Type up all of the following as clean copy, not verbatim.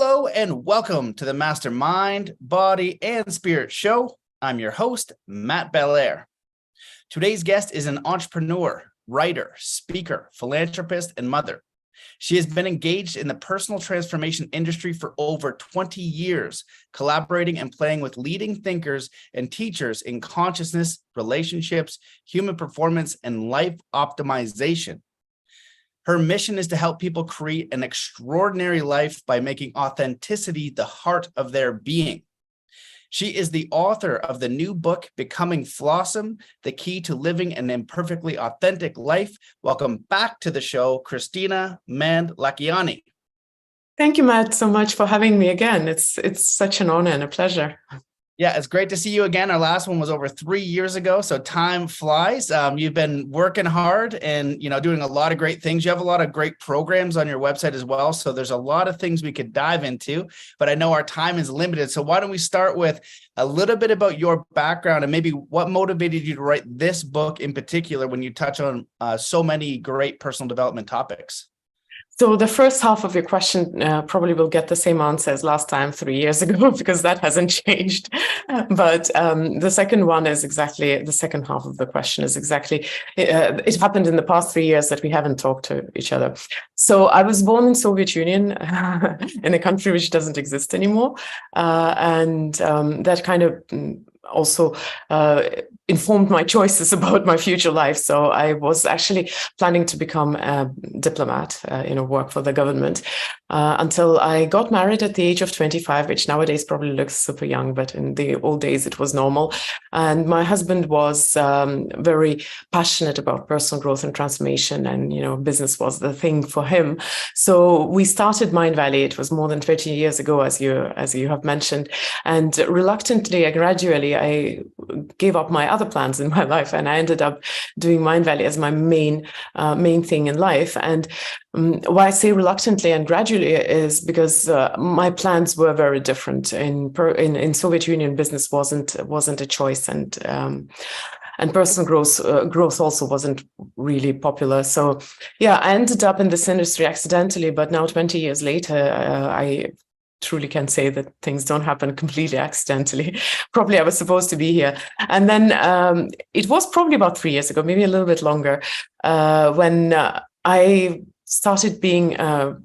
Hello and welcome to the Mastermind, Body, and Spirit Show. I'm your host, Matt Belair. Today's guest is an entrepreneur, writer, speaker, philanthropist, and mother. She has been engaged in the personal transformation industry for over 20 years, collaborating and playing with leading thinkers and teachers in consciousness, relationships, human performance, and life optimization. Her mission is to help people create an extraordinary life by making authenticity the heart of their being. She is the author of the new book, Becoming Flawesome, The Key to Living an Imperfectly Authentic Life. Welcome back to the show, Kristina Mand-Lakhiani. Thank you, Matt, so much for having me again. It's such an honor and a pleasure. Yeah, it's great to see you again. Our last one was over 3 years ago, so time flies. You've been working hard and doing a lot of great things. You have a lot of great programs on your website as well, so there's a lot of things we could dive into, but I know our time is limited. So why don't we start with a little bit about your background and maybe what motivated you to write this book in particular when you touch on so many great personal development topics? So the first half of your question probably will get the same answer as last time 3 years ago, because that hasn't changed. But the second one is exactly, the second half of the question is exactly, it happened in the past 3 years that we haven't talked to each other. So I was born in Soviet Union, in a country which doesn't exist anymore. And that kind of also informed my choices about my future life. So I was actually planning to become a diplomat, work for the government, until I got married at the age of 25, which nowadays probably looks super young, but in the old days it was normal. And my husband was very passionate about personal growth and transformation, and business was the thing for him. So we started MindValley. It was more than 30 years ago, as you have mentioned, and reluctantly, gradually, I gave up my other plans in my life, and I ended up doing MindValley as my main thing in life. And why I say reluctantly and gradually is because my plans were very different. In Soviet Union, business wasn't a choice, and personal growth also wasn't really popular. So yeah, I ended up in this industry accidentally, but now 20 years later, I truly can say that things don't happen completely accidentally. Probably I was supposed to be here. And then it was probably about 3 years ago, maybe a little bit longer, when I started being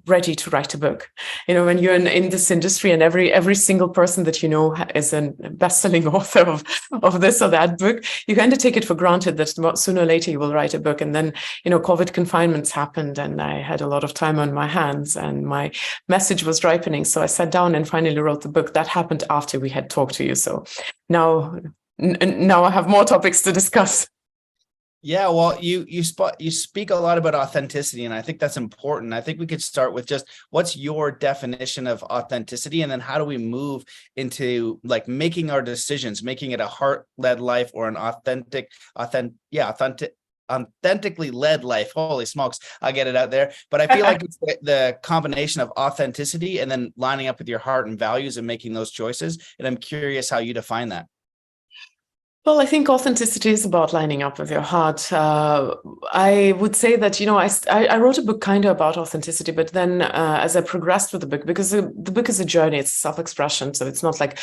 ready to write a book. When you're in this industry and every single person that you know is a best-selling author of this or that book, you kind of take it for granted that sooner or later you will write a book. And then, COVID confinements happened, and I had a lot of time on my hands, and my message was ripening. So I sat down and finally wrote the book. That happened after we had talked to you. So now I have more topics to discuss. Yeah, well, you speak a lot about authenticity, and I think that's important. I think we could start with just what's your definition of authenticity, and then how do we move into like making our decisions, making it a heart-led life or an authentically led life. Holy smokes, I'll get it out there. But I feel like it's the combination of authenticity and then lining up with your heart and values and making those choices. And I'm curious how you define that. Well, I think authenticity is about lining up with your heart. I would say that, I wrote a book kind of about authenticity, but then as I progressed with the book, because the book is a journey, it's self-expression. So it's not like,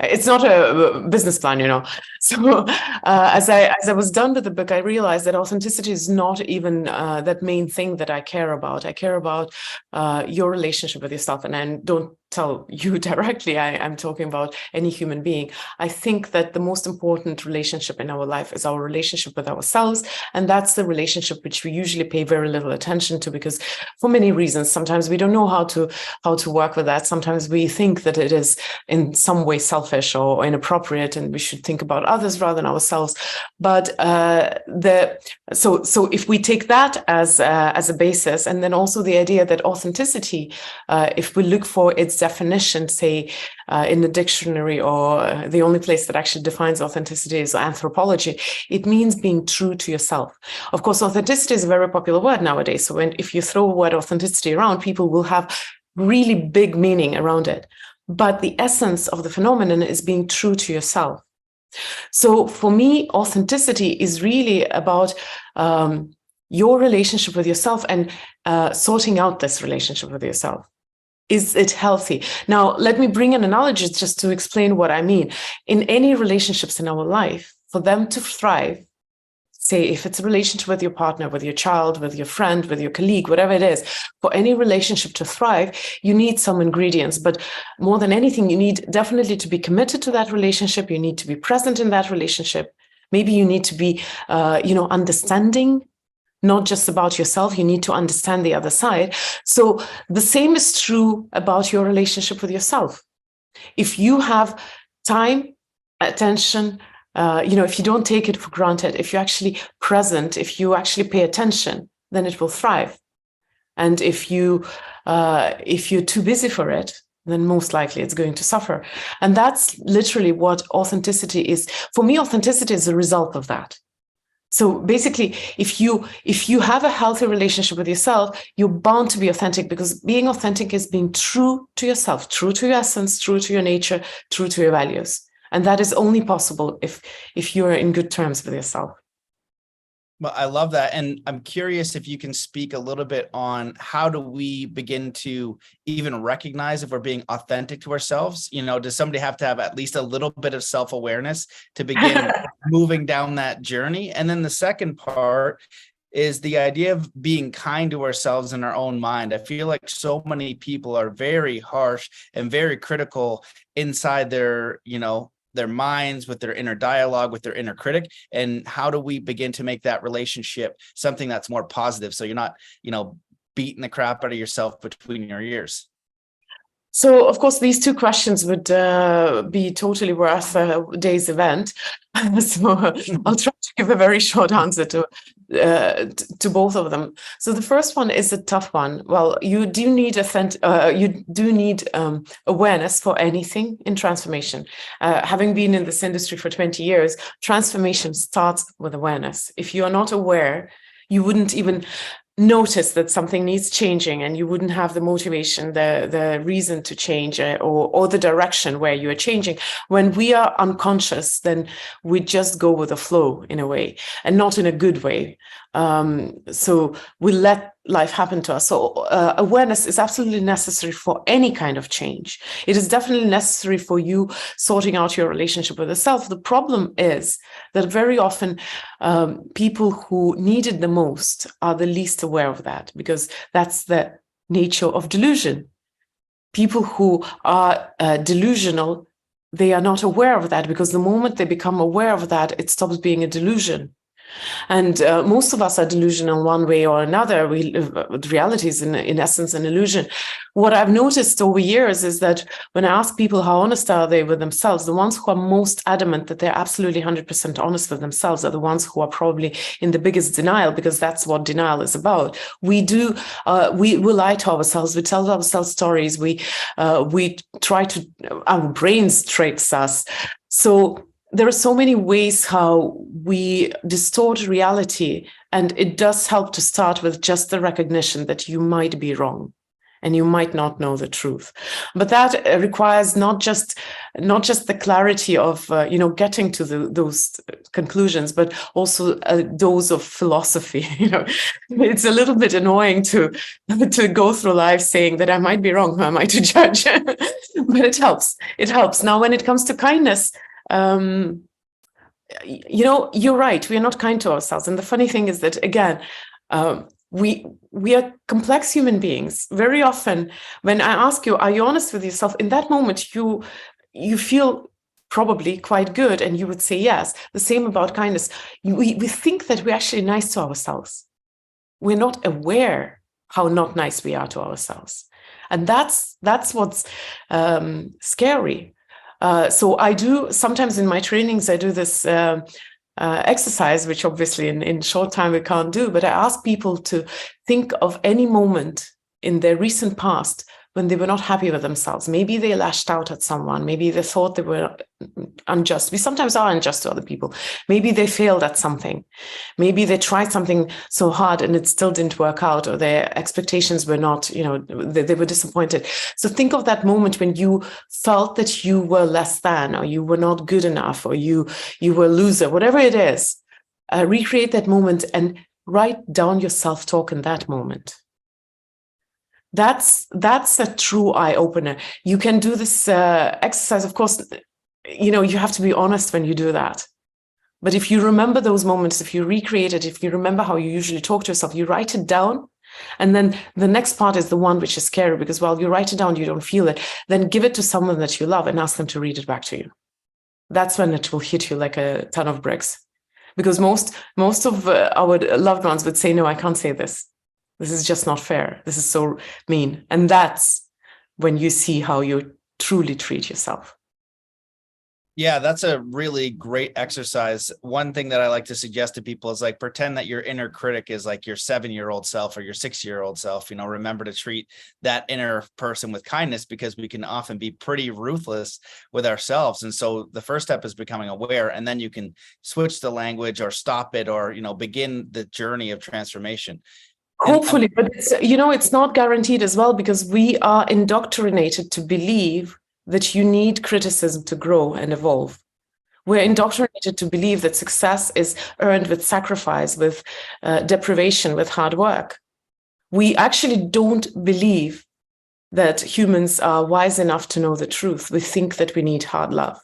it's not a business plan, So as I was done with the book, I realized that authenticity is not even that main thing that I care about. I care about your relationship with yourself. And I don't tell you directly, I'm talking about any human being. I think that the most important relationship in our life is our relationship with ourselves. And that's the relationship which we usually pay very little attention to, because for many reasons, sometimes we don't know how to work with that. Sometimes we think that it is in some way selfish or inappropriate, and we should think about others rather than ourselves. But so if we take that as a basis, and then also the idea that authenticity, if we look for its definition, say in the dictionary, or the only place that actually defines authenticity is anthropology, it means being true to yourself. Of course, authenticity is a very popular word nowadays. So if you throw the word authenticity around, people will have really big meaning around it. But the essence of the phenomenon is being true to yourself. So for me, authenticity is really about your relationship with yourself and sorting out this relationship with yourself. Is it healthy? Now, let me bring an analogy just to explain what I mean. In any relationships in our life, for them to thrive, say if it's a relationship with your partner, with your child, with your friend, with your colleague, whatever it is, for any relationship to thrive, you need some ingredients. But more than anything, you need definitely to be committed to that relationship. You need to be present in that relationship. Maybe you need to be, understanding, not just about yourself. You need to understand the other side. So the same is true about your relationship with yourself. If you have time, attention, if you don't take it for granted, if you're actually present, if you actually pay attention, then it will thrive. And if you're too busy for it, then most likely it's going to suffer. And that's literally what authenticity is. For me, authenticity is a result of that. So basically, if you have a healthy relationship with yourself, you're bound to be authentic, because being authentic is being true to yourself, true to your essence, true to your nature, true to your values. And that is only possible if you're in good terms with yourself. Well, I love that. And I'm curious if you can speak a little bit on how do we begin to even recognize if we're being authentic to ourselves? Does somebody have to have at least a little bit of self-awareness to begin moving down that journey? And then the second part is the idea of being kind to ourselves in our own mind. I feel like so many people are very harsh and very critical inside their minds, with their inner dialogue, with their inner critic. And how do we begin to make that relationship something that's more positive, so you're not, beating the crap out of yourself between your ears? So, of course, these two questions would be totally worth a day's event. So I'll try to give a very short answer to both of them. So the first one is a tough one. Well, you do need awareness for anything in transformation. Having been in this industry for 20 years, transformation starts with awareness. If you are not aware, you wouldn't even notice that something needs changing, and you wouldn't have the motivation, the reason to change, or the direction where you are changing. When we are unconscious, then we just go with the flow in a way, and not in a good way. So we let life happen to us. So awareness is absolutely necessary for any kind of change. It is definitely necessary for you sorting out your relationship with yourself. The problem is that very often people who need it the most are the least aware of that, because that's the nature of delusion. People who are delusional, they are not aware of that, because the moment they become aware of that, it stops being a delusion. And most of us are delusional one way or another. Reality is in essence an illusion. What I've noticed over years is that when I ask people how honest are they with themselves, the ones who are most adamant that they're absolutely 100% honest with themselves are the ones who are probably in the biggest denial, because that's what denial is about. We lie to ourselves. We tell ourselves stories. We try to, our brains tricks us. So there are so many ways how we distort reality, and it does help to start with just the recognition that you might be wrong and you might not know the truth. But that requires not just the clarity of getting to those conclusions, but also a dose of philosophy. It's a little bit annoying to go through life saying that I might be wrong. Who am I to judge? But it helps. It helps. Now, when it comes to kindness, you're right. We are not kind to ourselves. And the funny thing is that, again, we are complex human beings. Very often, when I ask you, are you honest with yourself? In that moment, you feel probably quite good, and you would say yes. The same about kindness. We think that we're actually nice to ourselves. We're not aware how not nice we are to ourselves. And that's what's scary. So I do, sometimes in my trainings, I do this exercise, which obviously in short time we can't do, but I ask people to think of any moment in their recent past when they were not happy with themselves. Maybe they lashed out at someone. Maybe they thought they were unjust. We sometimes are unjust to other people. Maybe they failed at something. Maybe they tried something so hard and it still didn't work out, or their expectations were not, they were disappointed. So think of that moment when you felt that you were less than, or you were not good enough, or you were a loser, whatever it is. Recreate that moment and write down your self-talk in that moment. That's a true eye-opener. You can do this exercise, of course, you have to be honest when you do that. But if you remember those moments, if you recreate it, if you remember how you usually talk to yourself, you write it down. And then the next part is the one which is scary, because while you write it down, you don't feel it. Then give it to someone that you love and ask them to read it back to you. That's when it will hit you like a ton of bricks. Because most of our loved ones would say, no, I can't say this. This is just not fair. This is so mean. And that's when you see how you truly treat yourself. Yeah, that's a really great exercise. One thing that I like to suggest to people is like, pretend that your inner critic is like your 7-year-old self or your 6-year-old self. Remember to treat that inner person with kindness, because we can often be pretty ruthless with ourselves. And so the first step is becoming aware, and then you can switch the language or stop it, or, begin the journey of transformation. Hopefully, but it's not guaranteed as well, because we are indoctrinated to believe that you need criticism to grow and evolve. We're indoctrinated to believe that success is earned with sacrifice, with deprivation, with hard work. We actually don't believe that humans are wise enough to know the truth. We think that we need hard love.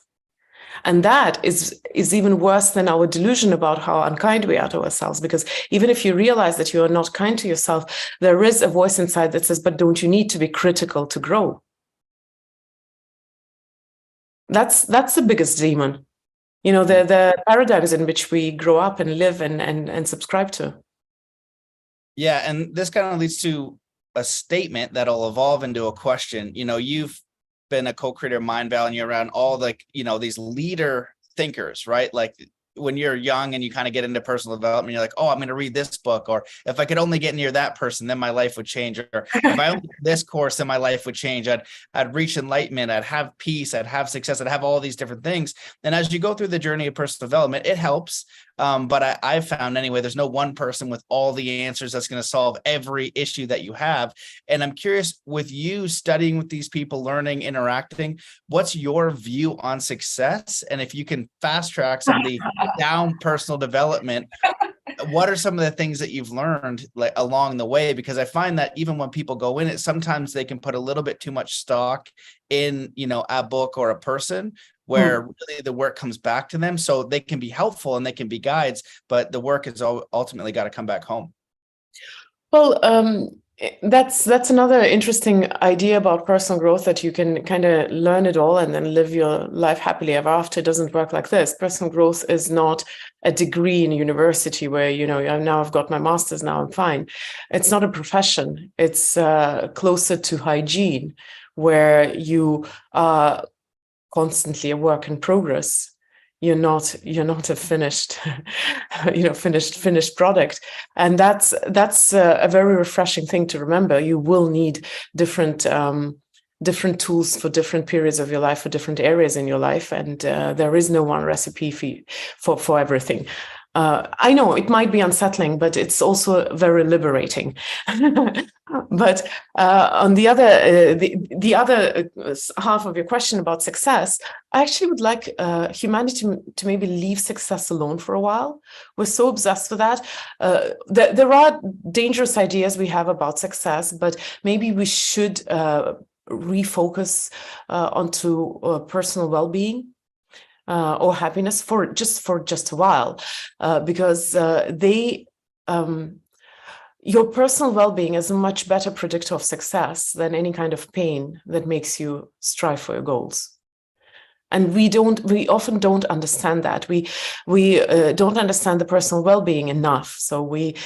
And that is even worse than our delusion about how unkind we are to ourselves, because even if you realize that you are not kind to yourself, there is a voice inside that says, but don't you need to be critical to grow? That's the biggest demon, the paradigms in which we grow up and live and subscribe to. Yeah, and this kind of leads to a statement that'll evolve into a question. You've been a co-creator of MindValley, and you're around all these leader thinkers, right? Like when you're young and you kind of get into personal development, you're like, oh, I'm going to read this book, or if I could only get near that person, then my life would change. Or if I only did this course, then my life would change. I'd reach enlightenment. I'd have peace. I'd have success. I'd have all these different things. And as you go through the journey of personal development, it helps. But I've found anyway, there's no one person with all the answers that's going to solve every issue that you have. And I'm curious, with you studying with these people, learning, interacting, what's your view on success? And if you can fast track somebody down personal development, what are some of the things that you've learned along the way? Because I find that even when people go in it, sometimes they can put a little bit too much stock in, a book or a person, where really the work comes back to them. So they can be helpful and they can be guides, but the work is ultimately got to come back home. Well, that's another interesting idea about personal growth, that you can kind of learn it all and then live your life happily ever after. It doesn't work like this. Personal growth is not a degree in university where, now I've got my master's, now I'm fine. It's not a profession. It's closer to hygiene, where you are constantly a work in progress. You're not a finished, finished product. And that's a very refreshing thing to remember. You will need different tools for different periods of your life, for different areas in your life. And there is no one recipe for everything. I know it might be unsettling, but it's also very liberating. But on the other half of your question about success, I actually would like humanity to maybe leave success alone for a while. We're so obsessed with that. There are dangerous ideas we have about success, but maybe we should refocus onto personal well-being. Or happiness for just a while, because your personal well-being is a much better predictor of success than any kind of pain that makes you strive for your goals. And we often don't understand that. We don't understand the personal well-being enough. So we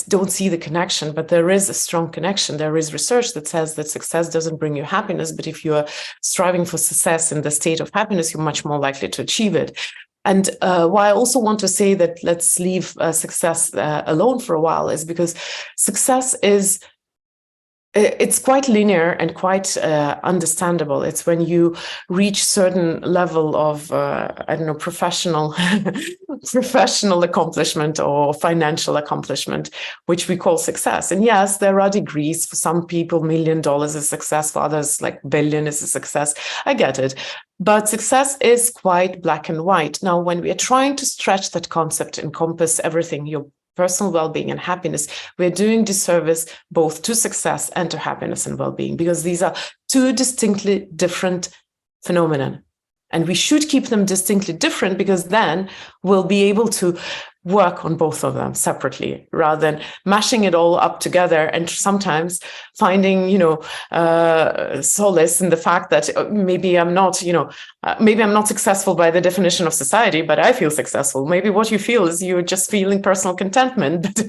don't see the connection, but there is a strong connection. There is research that says that success doesn't bring you happiness, but if you are striving for success in the state of happiness, you're much more likely to achieve it. And why I also want to say that let's leave success alone for a while is because success is It's quite linear and quite understandable. It's when you reach certain level of, I don't know, professional accomplishment or financial accomplishment, which we call success. And yes, there are degrees. For some people, $1 million is success. For others, like billion is a success. I get it. But success is quite black and white. Now, when we are trying to stretch that concept, encompass everything, your personal well-being and happiness, we're doing disservice both to success and to happiness and well-being, because these are two distinctly different phenomena. And we should keep them distinctly different, because then we'll be able to work on both of them separately rather than mashing it all up together and sometimes finding, solace in the fact that maybe I'm not successful by the definition of society, but I feel successful. Maybe what you feel is you're just feeling personal contentment. But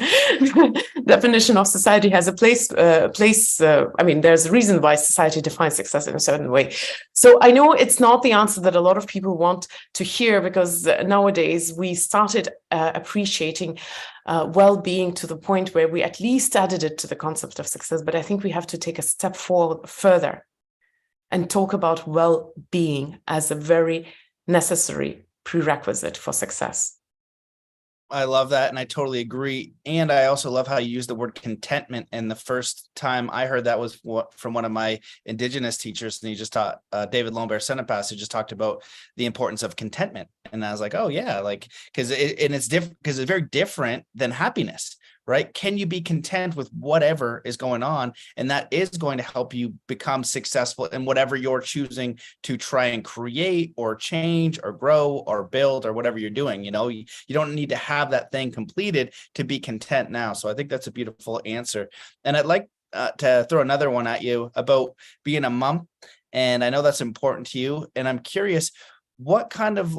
definition of society has a place. There's a reason why society defines success in a certain way. So I know it's not the answer that a lot of people want to hear, because nowadays we started appreciating well-being to the point where we at least added it to the concept of success. But I think we have to take a step forward further and talk about well-being as a very necessary prerequisite for success. I love that. And I totally agree. And I also love how you use the word contentment. And the first time I heard that was from one of my indigenous teachers. And he just taught David Lombard Senepas, who just talked about the importance of contentment. And I was like, oh yeah, because it's different, because it's very different than happiness, right? Can you be content with whatever is going on? And that is going to help you become successful in whatever you're choosing to try and create or change or grow or build or whatever you're doing. You don't need to have that thing completed to be content now. So I think that's a beautiful answer. And I'd like to throw another one at you about being a mom. And I know that's important to you. And I'm curious, what kind of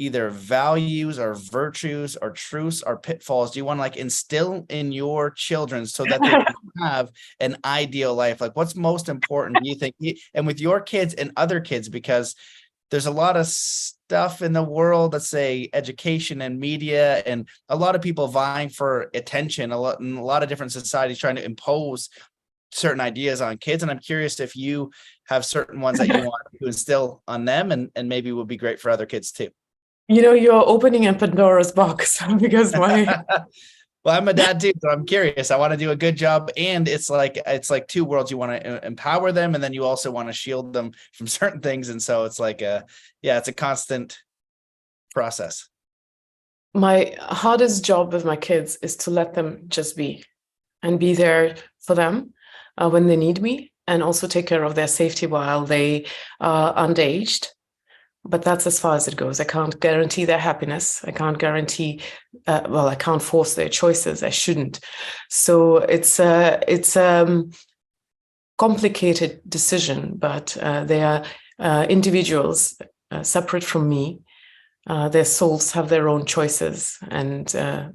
either values or virtues or truths or pitfalls do you want to instill in your children so that they can have an ideal life? What's most important, do you think, and with your kids and other kids? Because there's a lot of stuff in the world, let's say education and media, and a lot of people vying for attention, a lot of different societies trying to impose certain ideas on kids. And I'm curious if you have certain ones that you want to instill on them and maybe would be great for other kids too. You're opening a Pandora's box because well, I'm a dad too, so I'm curious. I want to do a good job, and it's like two worlds. You want to empower them, and then you also want to shield them from certain things. And so it's it's a constant process. My hardest job with my kids is to let them just be, and be there for them when they need me, and also take care of their safety while they are underaged. But that's as far as it goes. I can't guarantee their happiness. I can't guarantee, I can't force their choices. I shouldn't. So it's a complicated decision, but they are individuals separate from me. Their souls have their own choices, and their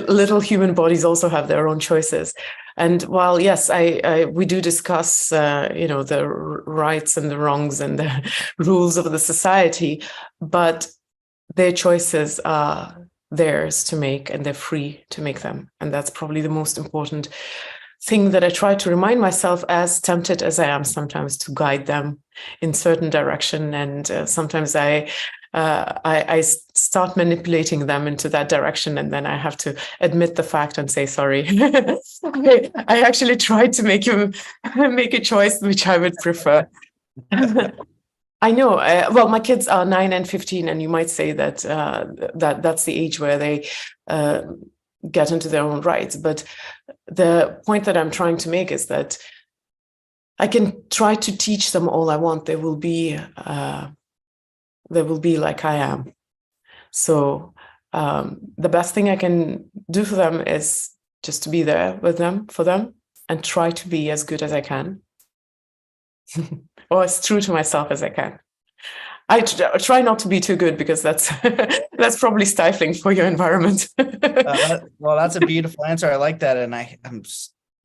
little human bodies also have their own choices. And while, yes, we do discuss, the rights and the wrongs and the rules of the society, but their choices are theirs to make, and they're free to make them. And that's probably the most important thing that I try to remind myself, as tempted as I am sometimes to guide them in certain direction. And sometimes I start manipulating them into that direction, and then I have to admit the fact and say, sorry, I actually tried to make him make a choice which I would prefer. I know. My kids are 9 and 15, and you might say that that's the age where they get into their own rights. But the point that I'm trying to make is that I can try to teach them all I want. They will be like I am. So the best thing I can do for them is just to be there with them, for them, and try to be as good as I can, or as true to myself as I can. I try not to be too good, because that's probably stifling for your environment. Well, that's a beautiful answer. I like that. And I'm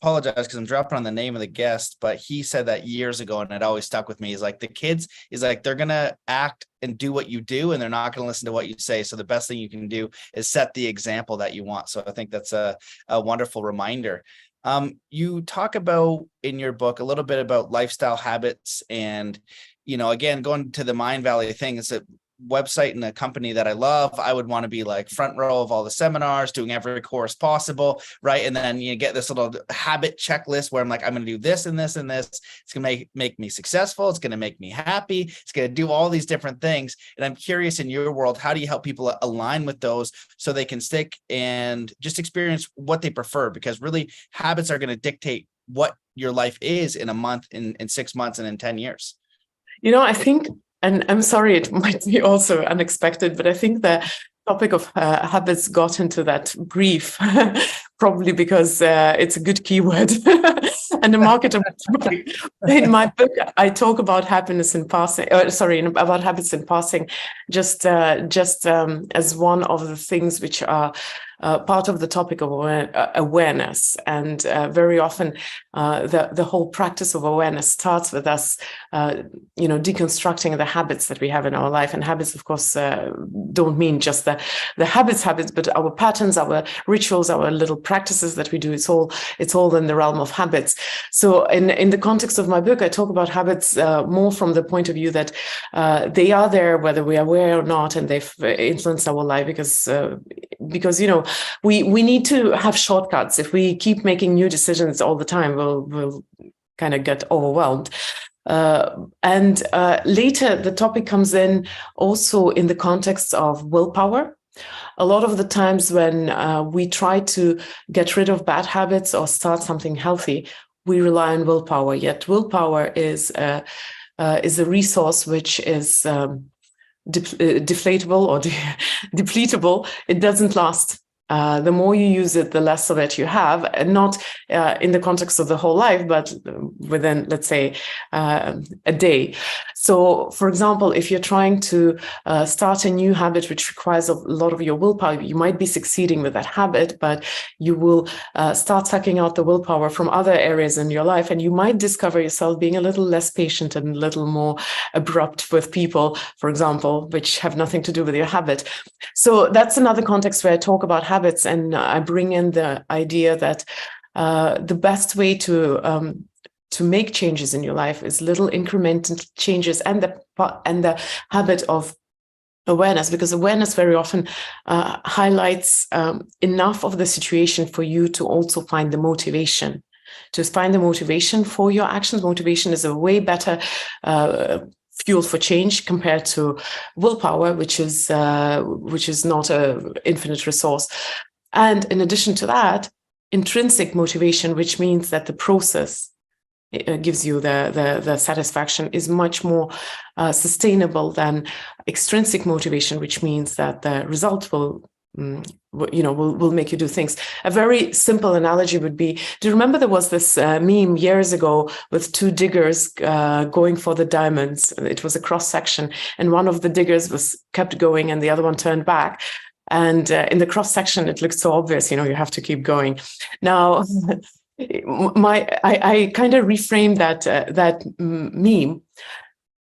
apologize because I'm dropping on the name of the guest, but he said that years ago, and it always stuck with me. Is the kids is they're going to act and do what you do, and they're not going to listen to what you say. So the best thing you can do is set the example that you want. So I think that's a wonderful reminder. You talk about in your book a little bit about lifestyle habits and, again, going to the MindValley thing, it's a website and a company that I love. I would want to be like front row of all the seminars, doing every course possible, right? And then you get this little habit checklist where I'm like, I'm going to do this and this and this. It's going to make me successful. It's going to make me happy. It's going to do all these different things. And I'm curious, in your world, how do you help people align with those so they can stick and just experience what they prefer? Because really, habits are going to dictate what your life is in a month, in 6 months, and in 10 years. I think, and I'm sorry, it might be also unexpected, but I think the topic of habits got into that brief, probably because it's a good keyword and a marketable topic. In my book, I talk about happiness in passing. About habits in passing, just as one of the things which are part of the topic of awareness. And very often, the whole practice of awareness starts with us, deconstructing the habits that we have in our life. And habits, of course, don't mean just the habits, but our patterns, our rituals, our little practices that we do. It's all in the realm of habits. So in the context of my book, I talk about habits more from the point of view that they are there whether we are aware or not, and they've influenced our life because we need to have shortcuts. If we keep making new decisions all the time, we'll kind of get overwhelmed. And later, the topic comes in also in the context of willpower. A lot of the times when we try to get rid of bad habits or start something healthy, we rely on willpower. Yet willpower is a resource which is deflatable or depletable. It doesn't last. The more you use it, the less of it you have, and not in the context of the whole life, but within, let's say, a day. So, for example, if you're trying to start a new habit which requires a lot of your willpower, you might be succeeding with that habit, but you will start sucking out the willpower from other areas in your life, and you might discover yourself being a little less patient and a little more abrupt with people, for example, which have nothing to do with your habit. So that's another context where I talk about habits, and I bring in the idea that the best way to make changes in your life is little incremental changes, and the habit of awareness, because awareness very often highlights enough of the situation for you to also find the motivation. To find the motivation for your actions. Motivation is a way better fuel for change compared to willpower, which is not an infinite resource. And in addition to that, intrinsic motivation, which means that the process gives you the satisfaction, is much more sustainable than extrinsic motivation, which means that the result will make you do things. A very simple analogy would be, do you remember there was this meme years ago with two diggers going for the diamonds? It was a cross section, and one of the diggers kept going and the other one turned back. And in the cross section, it looked so obvious, you have to keep going. Now, I kind of reframed that meme.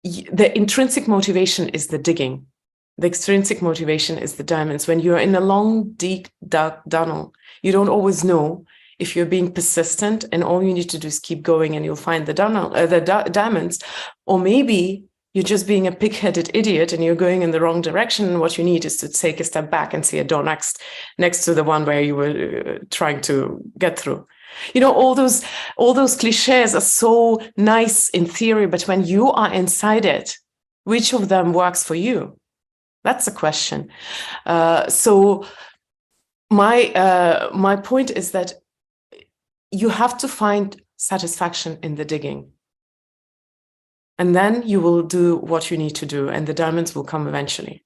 The intrinsic motivation is the digging. The extrinsic motivation is the diamonds. When you're in a long, deep, dark tunnel, you don't always know if you're being persistent, and all you need to do is keep going and you'll find the diamonds. Or maybe you're just being a pig-headed idiot and you're going in the wrong direction. And what you need is to take a step back and see a door next to the one where you were trying to get through. All those cliches are so nice in theory, but when you are inside it, which of them works for you? That's a question. So my point is that you have to find satisfaction in the digging. And then you will do what you need to do, and the diamonds will come eventually.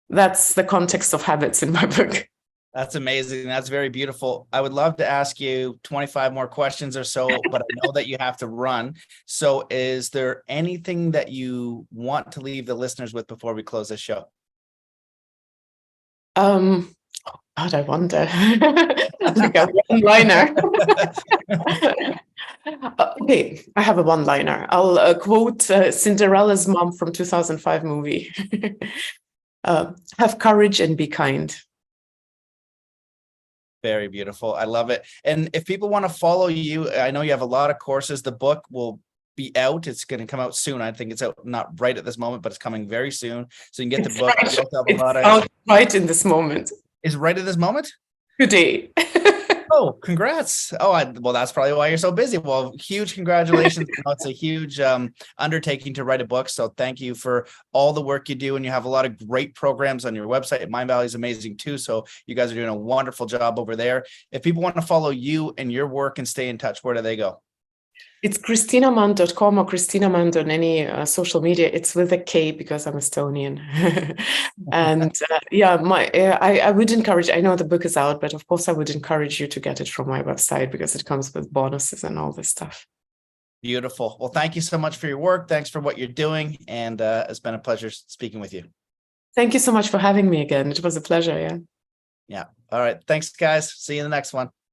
That's the context of habits in my book. That's amazing. That's very beautiful. I would love to ask you 25 more questions or so, but I know that you have to run. So is there anything that you want to leave the listeners with before we close this show? God, I wonder. Like a one-liner. Okay, I have a one-liner. I'll quote Cinderella's mom from 2005 movie. Have courage and be kind. Very beautiful. I love it. And if people want to follow you, I know you have a lot of courses. The book will be out. It's going to come out soon. I think it's out not right at this moment, but it's coming very soon. So you can get the book. Right. You also have a It's lot of out right in this moment. is right at this moment. Today. Oh, congrats. Oh, well, that's probably why you're so busy. Well, huge congratulations. You know, it's a huge undertaking to write a book. So thank you for all the work you do. And you have a lot of great programs on your website. MindValley is amazing too. So you guys are doing a wonderful job over there. If people want to follow you and your work and stay in touch, where do they go? It's KristinaMand.com or Kristina Mand on any social media. It's with a K because I'm Estonian. And I would encourage, I know the book is out, but of course I would encourage you to get it from my website because it comes with bonuses and all this stuff. Beautiful. Well, thank you so much for your work. Thanks for what you're doing. And it's been a pleasure speaking with you. Thank you so much for having me again. It was a pleasure. Yeah. Yeah. All right. Thanks, guys. See you in the next one.